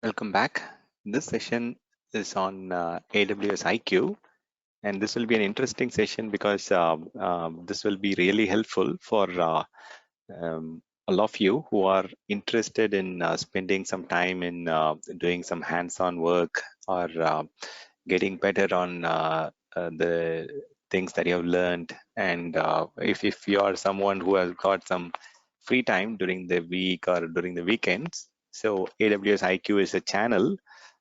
Welcome back. This session is on AWS IQ, and this will be an interesting session because this will be really helpful for all of you who are interested in spending some time in doing some hands-on work or getting better on the things that you have learned. And if you are someone who has got some free time during the week or during the weekends, so AWS IQ is a channel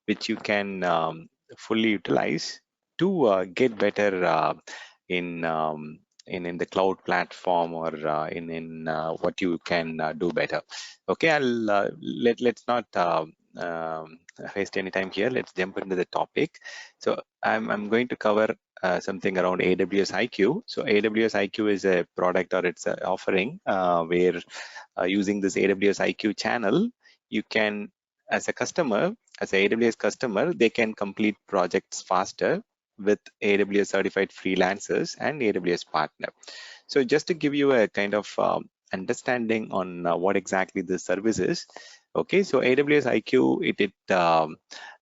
which you can fully utilize to get better in, um, in the cloud platform or in what you can do better. Okay, let's not waste any time here. Let's jump into the topic. So I'm going to cover something around AWS IQ. So AWS IQ is a product or it's an offering where using this AWS IQ channel, you can, as a customer, as a AWS customer, they can complete projects faster with AWS certified freelancers and AWS partner. So just to give you a kind of understanding on what exactly this service is. Okay, so AWS IQ, it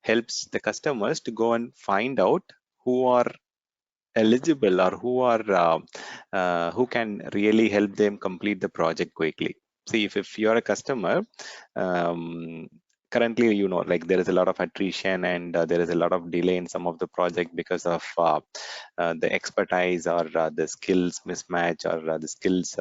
helps the customers to go and find out who are eligible or who can really help them complete the project quickly. See, if you're a customer, um, currently, like there is a lot of attrition and there is a lot of delay in some of the project because of the expertise or the skills mismatch or the skills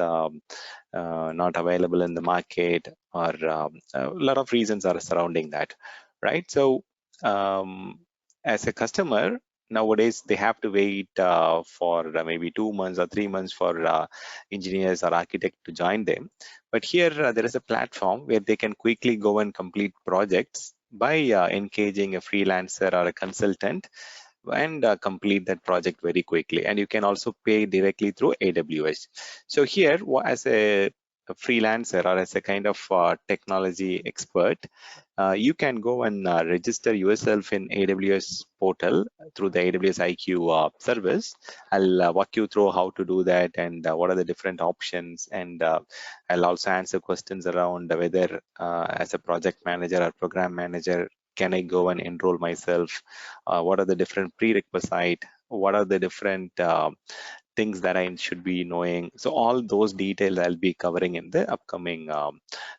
not available in the market, or a lot of reasons are surrounding that, right? So as a customer, nowadays they have to wait for maybe 2 months or 3 months for engineers or architect to join them. But here there is a platform where they can quickly go and complete projects by engaging a freelancer or a consultant and complete that project very quickly. And you can also pay directly through AWS. So here, as a freelancer or as a kind of technology expert, you can go and register yourself in AWS portal through the AWS IQ service. I'll walk you through how to do that and what are the different options. And I'll also answer questions around whether as a project manager or program manager, can I go and enroll myself? What are the different prerequisite? What are the different things that I should be knowing? So all those details I'll be covering in the upcoming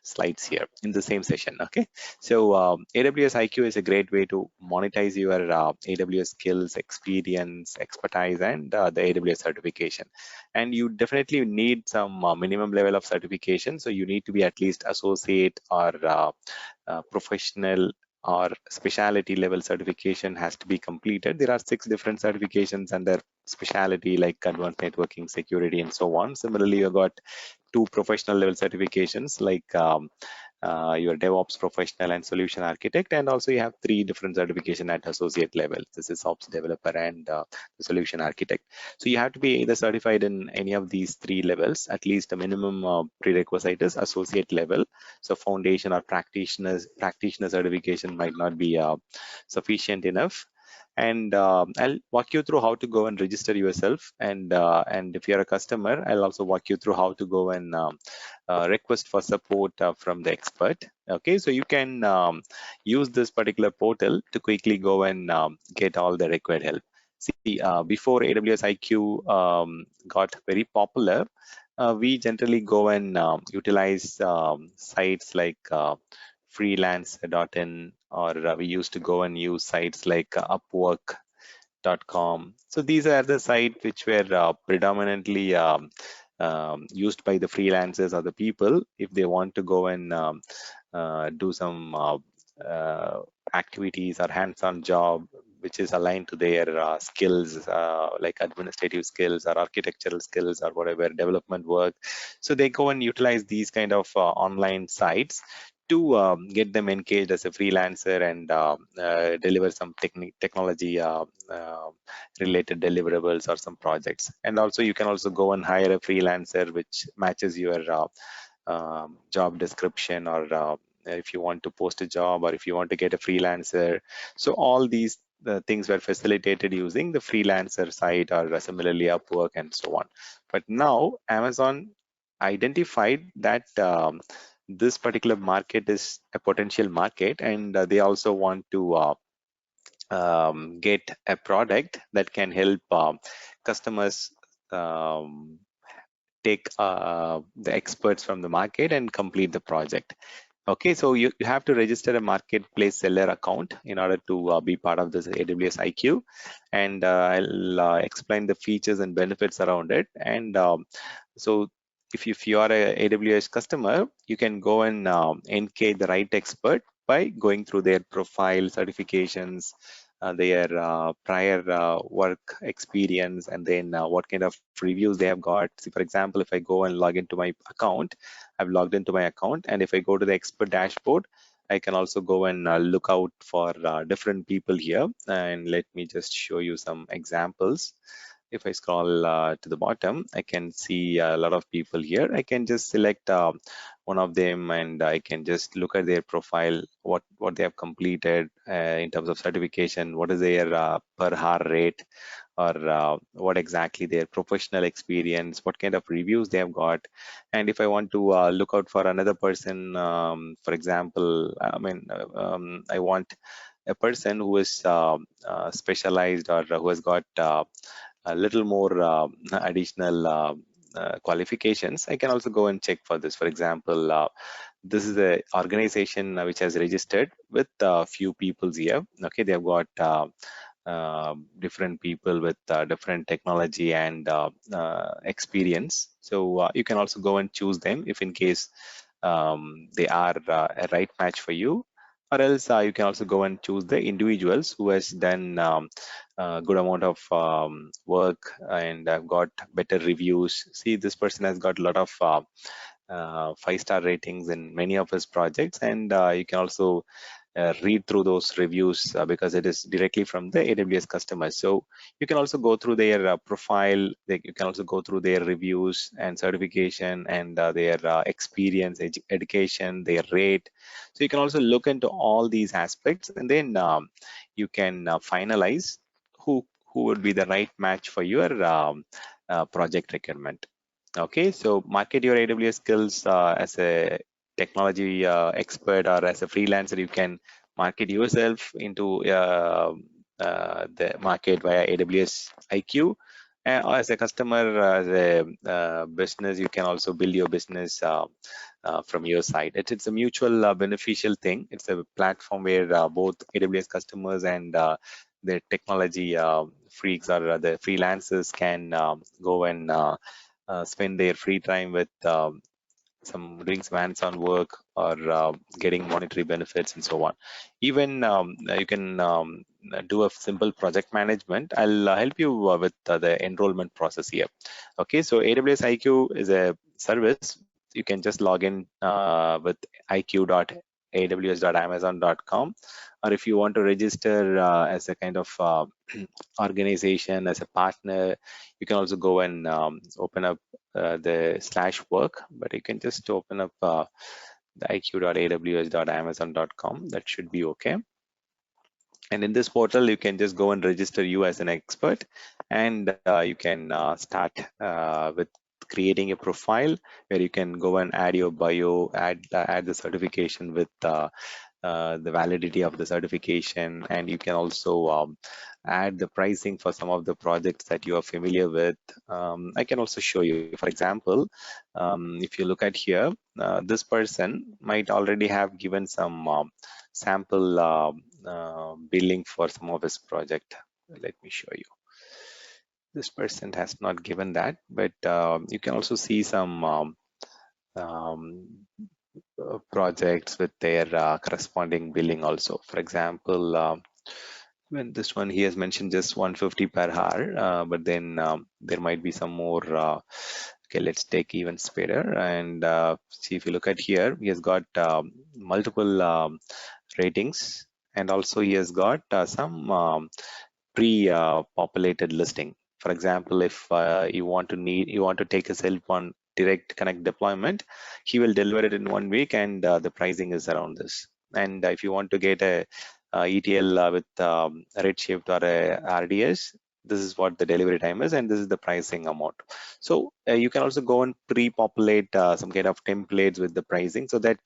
slides here in the same session. Okay, so AWS IQ is a great way to monetize your AWS skills, experience, expertise, and the AWS certification. And you definitely need some minimum level of certification. So you need to be at least associate or professional or specialty level certification has to be completed. There are 6 different certifications under specialty like advanced networking, security, and so on. Similarly, you got 2 professional level certifications like your DevOps professional and solution architect, and also you have 3 different certification at associate level. This is ops developer and the solution architect. So you have to be either certified in any of these 3 levels. At least a minimum prerequisite is associate level. So foundation or practitioner certification might not be sufficient enough. And I'll walk you through how to go and register yourself. And if you're a customer, I'll also walk you through how to go and request for support from the expert. Okay, so you can use this particular portal to quickly go and get all the required help. See, before AWS IQ got very popular, we generally go and utilize sites like freelance.in, or we used to go and use sites like upwork.com. So these are the sites which were predominantly used by the freelancers or the people if they want to go and do some activities or hands-on job which is aligned to their skills, like administrative skills or architectural skills or whatever development work. So they go and utilize these kind of online sites to get them engaged as a freelancer and deliver some technology related deliverables or some projects. And also you can also go and hire a freelancer which matches your job description, or if you want to post a job, or if you want to get a freelancer. So all these things were facilitated using the freelancer site, or similarly Upwork and so on. But now Amazon identified that this particular market is a potential market, and they also want to get a product that can help customers um, take the experts from the market and complete the project. Okay, so you have to register a marketplace seller account in order to be part of this AWS IQ, and I'll explain the features and benefits around it. And so if you are a AWS customer, you can go and engage the right expert by going through their profile, certifications, their prior work experience, and then what kind of reviews they have got. See, for example, if I go and log into my account, I've logged into my account, and if I go to the expert dashboard, I can also go and look out for different people here. And let me just show you some examples. If I scroll to the bottom, I can see a lot of people here. I can just select one of them, and I can just look at their profile, what they have completed in terms of certification, what is their per hour rate, or what exactly their professional experience, what kind of reviews they have got. And if I want to look out for another person, for example, I want a person who is specialized, or who has got a little more additional qualifications, I can also go and check for this. For example, this is a organization which has registered with a few people here. Okay, they have got different people with different technology and experience. So you can also go and choose them if in case they are a right match for you, or else you can also go and choose the individuals who has done a good amount of work and have got better reviews. See, this person has got a lot of 5-star ratings in many of his projects, and you can also read through those reviews because it is directly from the AWS customers. So you can also go through their profile. You can also go through their reviews and certification, and their experience, education, their rate. So you can also look into all these aspects, and then you can finalize who would be the right match for your project requirement. Okay, so market your AWS skills as a technology expert, or as a freelancer. You can market yourself into the market via AWS IQ. Or as a customer, as a business, you can also build your business from your side. It's a mutual beneficial thing. It's a platform where both AWS customers and the technology freaks, or the freelancers, can go and spend their free time with doing some hands-on work, or getting monetary benefits and so on. Even you can do a simple project management. I'll help you with the enrollment process here. Okay, so AWS IQ is a service. You can just log in with iq.aws.amazon.com, or if you want to register as a kind of organization, as a partner, you can also go and open up the /work, but you can just open up the iq.aws.amazon.com. That should be okay. And in this portal, you can just go and register you as an expert, and you can start with creating a profile where you can go and add your bio, add the certification with the validity of the certification, and you can also add the pricing for some of the projects that you are familiar with. I can also show you, for example, if you look at here, this person might already have given some sample billing for some of his project. Let me show you. This person has not given that, but you can also see some projects with their corresponding billing also. For example, when this one, he has mentioned just 150 per hour, but then there might be some more. Okay, let's take even Spader, and see, if you look at here, he has got multiple ratings, and also he has got some pre-populated listing. For example, if you want to take a cell phone direct connect deployment, he will deliver it in 1 week, and the pricing is around this. And if you want to get a ETL with Redshift or a RDS, this is what the delivery time is, and this is the pricing amount. So you can also go and pre-populate some kind of templates with the pricing, so that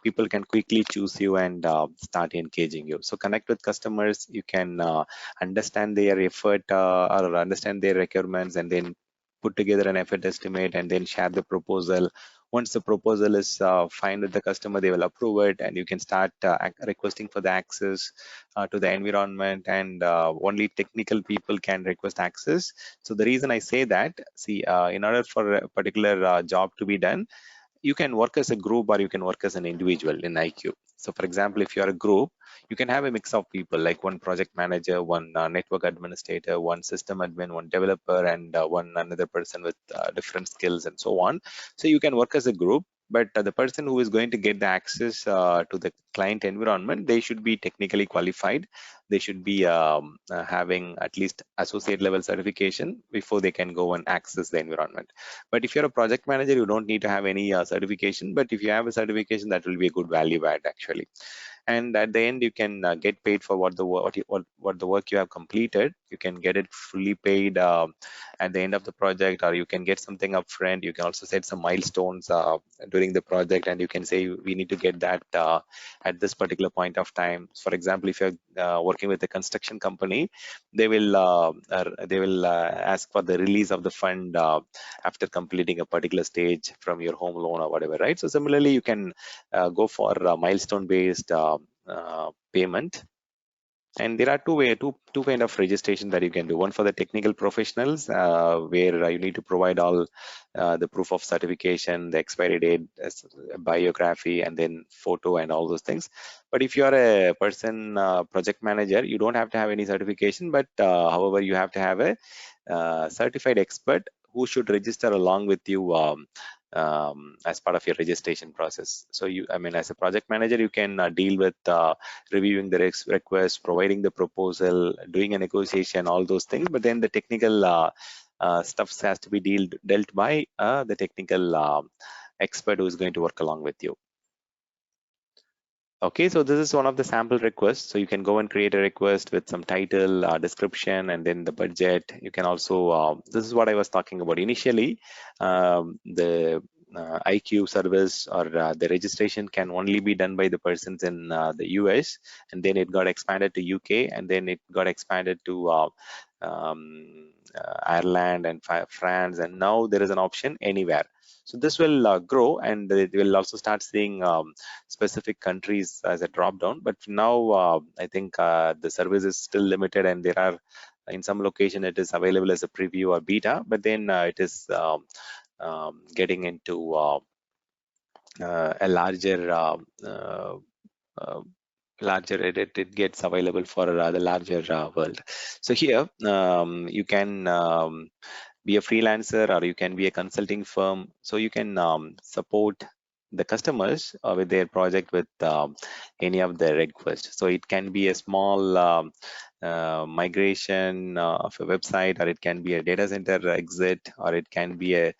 people can quickly choose you and start engaging you. So connect with customers, you can understand their effort or understand their requirements, and then put together an effort estimate and then share the proposal. Once the proposal is fine with the customer, they will approve it, and you can start requesting for the access to the environment, and only technical people can request access. So the reason I say that, see, in order for a particular job to be done, you can work as a group or you can work as an individual in IQ. So for example, if you're a group, you can have a mix of people, like one project manager, one network administrator, one system admin, one developer, and one another person with different skills and so on. So you can work as a group, but the person who is going to get the access to the client environment, they should be technically qualified. They should be having at least associate level certification before they can go and access the environment. But if you're a project manager, you don't need to have any certification. But if you have a certification, that will be a good value add actually. And at the end, you can get paid for what the work you have completed. You can get it fully paid at the end of the project, or you can get something upfront. You can also set some milestones during the project, and you can say we need to get that at this particular point of time. For example, if you're working with a construction company, they will ask for the release of the fund after completing a particular stage from your home loan or whatever, right? So similarly, you can go for milestone based payment. And there are two kind of registration that you can do. One for the technical professionals, where you need to provide all the proof of certification, the expiry date, biography, and then photo and all those things. But if you are a person, project manager, you don't have to have any certification, but however, you have to have a certified expert who should register along with you as part of your registration process. So I mean, as a project manager, you can deal with reviewing the request, providing the proposal, doing a negotiation, all those things. But then the technical stuff has to be dealt by the technical expert who is going to work along with you. Okay, so this is one of the sample requests. So you can go and create a request with some title, description, and then the budget. You can also, this is what I was talking about initially. The IQ service or the registration can only be done by the persons in the US, and then it got expanded to UK, and then it got expanded to Ireland and France, and now there is an option anywhere. So this will grow, and it will also start seeing specific countries as a drop down. But now I think the service is still limited, and there are in some location it is available as a preview or beta, but then it is getting into a larger it gets available for the larger world. So here you can be a freelancer, or you can be a consulting firm, so you can support the customers with their project with any of the requests. So it can be a small migration of a website, or it can be a data center exit, or it can be a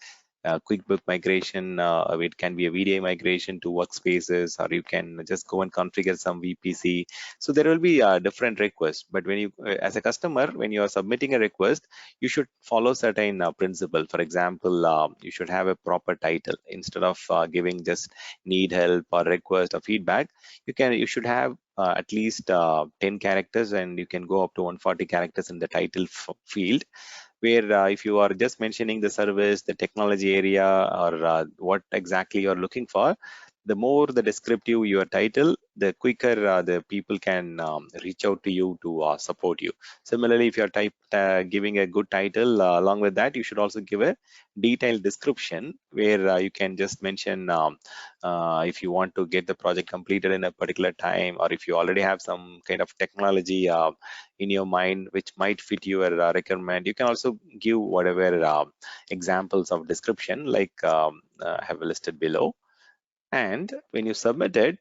QuickBook migration, it can be a VDI migration to workspaces, or you can just go and configure some VPC. So there will be different requests. But when you, as a customer, when you are submitting a request, you should follow certain principle. For example, you should have a proper title instead of giving just need help or request or feedback. You should have at least 10 characters, and you can go up to 140 characters in the title field, where if you are just mentioning the service, the technology area, or what exactly you're looking for, the more the descriptive your title, the quicker the people can reach out to you to support you. Similarly, if you're giving a good title, along with that, you should also give a detailed description, where you can just mention if you want to get the project completed in a particular time, or if you already have some kind of technology in your mind which might fit your requirement. You can also give whatever examples of description, like I have listed below. And when you submit it,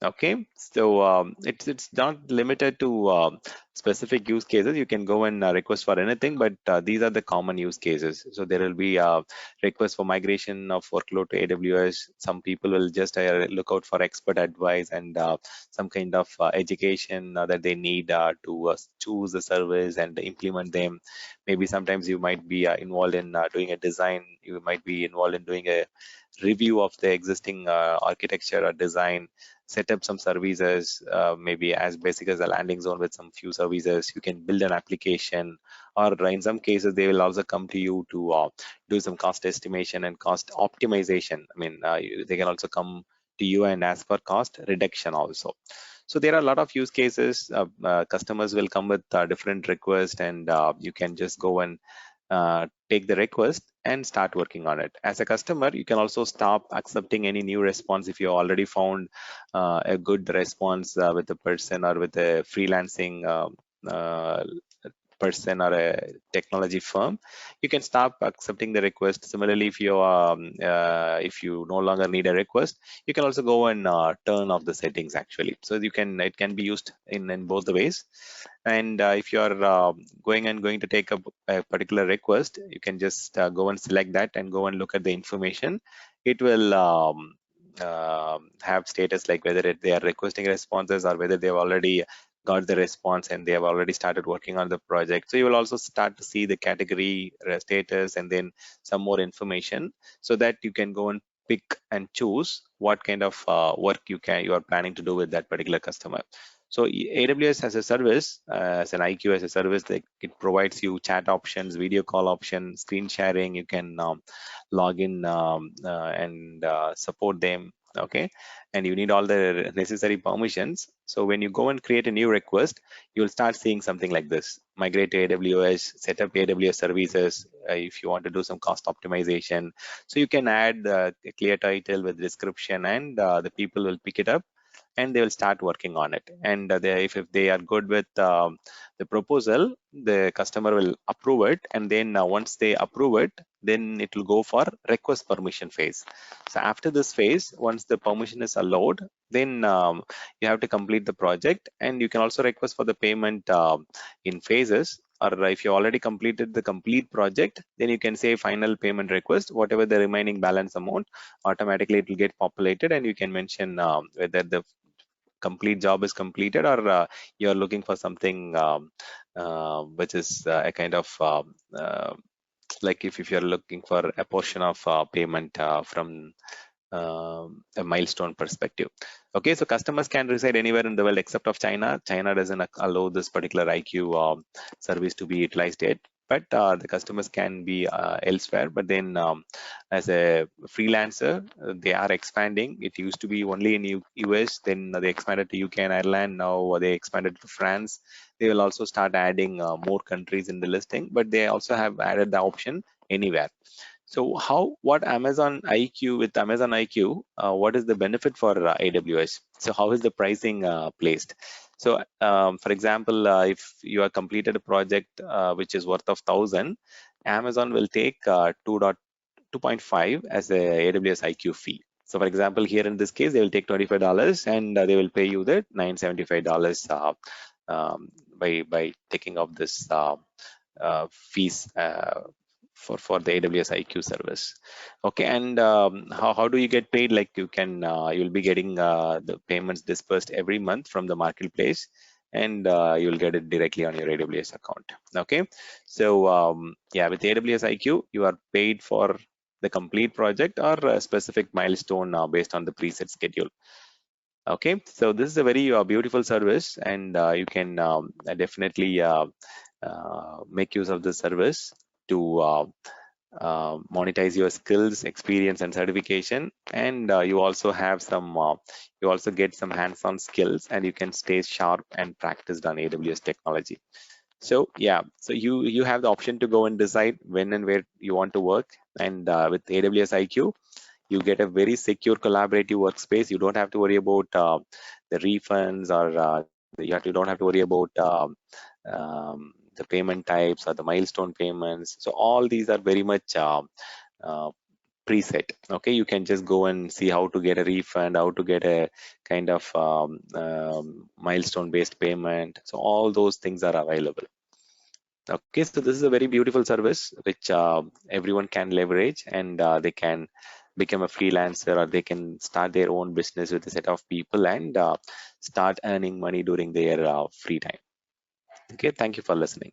Okay, so it's not limited to specific use cases. You can go and request for anything, but these are the common use cases. So there will be request for migration of workload to AWS. Some people will just look out for expert advice and some kind of education that they need to choose the service and implement them. Maybe sometimes you might be involved in doing a design. You might be involved in doing a review of the existing architecture or design, set up some services, maybe as basic as a landing zone with some few services. You can build an application, or in some cases they will also come to you to do some cost estimation and cost optimization. I mean, they can also come to you and ask for cost reduction also. So there are a lot of use cases. Customers will come with different requests, and you can just go and take the request and start working on it. As a customer, you can also stop accepting any new response if you already found a good response with a person or with a freelancing person or a technology firm. You can stop accepting the request. Similarly, if you no longer need a request, you can also go and turn off the settings actually. So it can be used in both the ways. And if you are going to take a particular request, you can just go and select that and go and look at the information. It will have status like whether they are requesting responses or whether they've already got the response and they have already started working on the project. So you will also start to see the category status and then some more information, so that you can go and pick and choose what kind of work you are planning to do with that particular customer. So AWS as a service, as an IQ as a service, it provides you chat options, video call options, screen sharing. You can log in and support them. Okay, and you need all the necessary permissions. So when you go and create a new request, you'll start seeing something like this: migrate to AWS, set up AWS services. If you want to do some cost optimization, so you can add a clear title with description, and the people will pick it up and they will start working on it. And if they are good with the proposal, the customer will approve it, and then once they approve it, then it will go for request permission phase. So after this phase, once the permission is allowed, then you have to complete the project, and you can also request for the payment in phases. Or if you already completed the complete project, then you can say final payment request. Whatever the remaining balance amount, automatically it will get populated, and you can mention whether the complete job is completed, or you're looking for something which is a kind of like if you're looking for a portion of payment from a milestone perspective. Okay, so customers can reside anywhere in the world except of China. China doesn't allow this particular IQ service to be utilized yet, but the customers can be elsewhere. But then as a freelancer, they are expanding. It used to be only in US, then they expanded to UK and Ireland. Now they expanded to France. They will also start adding more countries in the listing, but they also have added the option anywhere. So what Amazon IQ, with Amazon IQ, what is the benefit for AWS? So how is the pricing placed? So for example, if you have completed a project which is worth of 1,000, Amazon will take 2.5 as a AWS IQ fee. So for example, here in this case, they will take $25 and they will pay you the $975 by taking off this fees for the AWS IQ service. Okay, and how do you get paid? Like you'll be getting the payments dispersed every month from the marketplace, and you'll get it directly on your AWS account. Okay, so yeah, with AWS IQ, you are paid for the complete project or a specific milestone based on the preset schedule. Okay, so this is a very beautiful service, and you can definitely make use of the service to monetize your skills, experience, and certification. And you also have some you also get some hands-on skills, and you can stay sharp and practiced on AWS technology. So yeah, so you have the option to go and decide when and where you want to work. And with AWS IQ, you get a very secure collaborative workspace. You don't have to worry about the refunds, or you don't have to worry about the payment types or the milestone payments. So all these are very much preset. Okay, you can just go and see how to get a refund, how to get a kind of milestone based payment. So all those things are available. Okay, so this is a very beautiful service which everyone can leverage, and they can become a freelancer, or they can start their own business with a set of people and start earning money during their free time. Okay, thank you for listening.